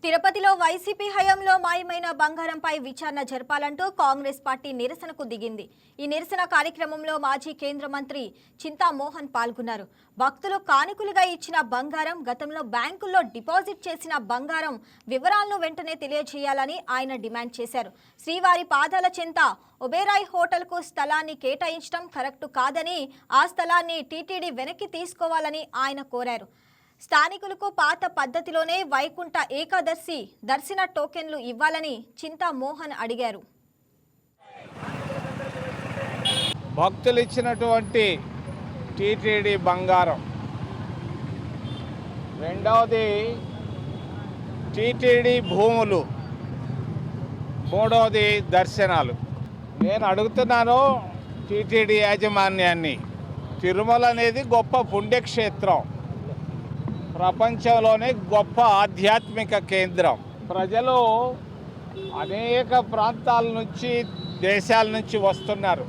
తిరుపతిలో వైసీపీ హయాంలో మాయమైన బంగారంపై విచారణ జరపాలంటూ కాంగ్రెస్ పార్టీ నిరసనకు దిగింది. ఈ నిరసన కార్యక్రమంలో మాజీ కేంద్ర మంత్రి చింతా మోహన్ పాల్గొన్నారు. భక్తులు కానుకలుగా ఇచ్చిన బంగారం, గతంలో బ్యాంకుల్లో డిపాజిట్ చేసిన బంగారం వివరాలను వెంటనే తెలియజేయాలని ఆయన డిమాండ్ చేశారు. శ్రీవారి పాదాల చెంత ఒబేరాయ్ హోటల్కు స్థలాన్ని కేటాయించడం కరెక్టు కాదని, ఆ స్థలాన్ని టీటీడీ వెనక్కి తీసుకోవాలని ఆయన కోరారు. స్థానికులకు పాత పద్ధతిలోనే వైకుంఠ ఏకాదశి దర్శన టోకెన్లు ఇవ్వాలని చింతా మోహన్ అడిగారు. భక్తులు ఇచ్చినటువంటి టీటీడీ బంగారం, రెండవది టీటీడీ భూములు, మూడవది దర్శనాలు. నేను అడుగుతున్నాను టీటీడీ యాజమాన్యాన్ని, తిరుమల అనేది గొప్ప పుణ్యక్షేత్రం, ప్రపంచంలోనే గొప్ప ఆధ్యాత్మిక కేంద్రం. ప్రజలు అనేక ప్రాంతాల నుంచి, దేశాల నుంచి వస్తున్నారు.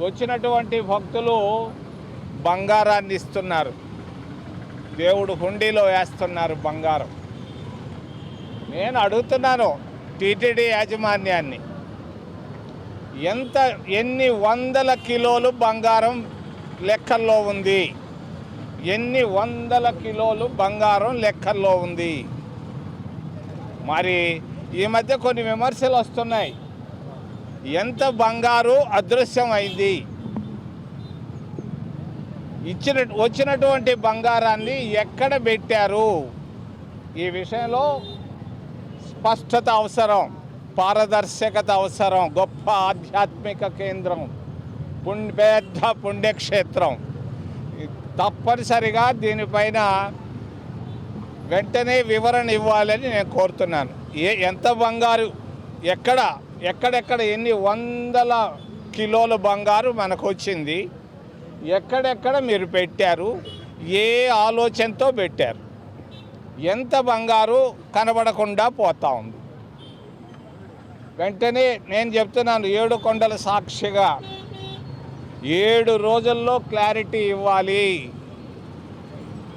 వచ్చినటువంటి భక్తులు బంగారాన్ని ఇస్తున్నారు, దేవుడు హుండీలో వేస్తున్నారు బంగారం. నేను అడుగుతున్నాను టీటీడీ యాజమాన్యాన్ని, ఎన్ని వందల కిలోలు బంగారం లెక్కల్లో ఉంది? ఎన్ని వందల కిలోలు బంగారం లెక్కల్లో ఉంది? మరి ఈ మధ్య కొన్ని విమర్శలు వస్తున్నాయి, ఎంత బంగారు అదృశ్యం అయింది? వచ్చినటువంటి బంగారాన్ని ఎక్కడ పెట్టారు? ఈ విషయంలో స్పష్టత అవసరం, పారదర్శకత అవసరం. గొప్ప ఆధ్యాత్మిక కేంద్రం, పెద్ద పుణ్యక్షేత్రం. తప్పనిసరిగా దీనిపైన వెంటనే వివరణ ఇవ్వాలని నేను కోరుతున్నాను. ఎంత బంగారు, ఎక్కడెక్కడ ఎన్ని వందల కిలోల బంగారు మనకు వచ్చింది, ఎక్కడెక్కడ మీరు పెట్టారు, ఏ ఆలోచనతో పెట్టారు? ఎంత బంగారు కనబడకుండా పోతా ఉంది. వెంటనే నేను చెప్తున్నాను, 7 కొండల సాక్షిగా 7 రోజుల్లో క్లారిటీ ఇవ్వాలి.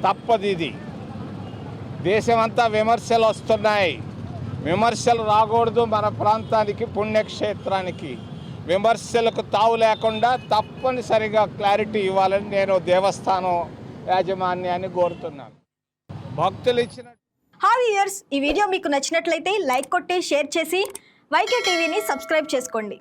తప్పదు ఇది. దేశమంతా విమర్శలు వస్తున్నాయి, విమర్శలు రాకూడదు. మన ప్రాంతానికి, పుణ్యక్షేత్రానికి విమర్శలకు తావు లేకుండా తప్పనిసరిగా క్లారిటీ ఇవ్వాలని నేను దేవస్థానం యాజమాన్యాన్ని కోరుతున్నాను. భక్తులు ఇచ్చిన హాయ్ వ్యూయర్స్, ఈ వీడియో మీకు నచ్చినట్లయితే లైక్ కొట్టి షేర్ చేసి వైకే టీవీని సబ్స్క్రైబ్ చేసుకోండి.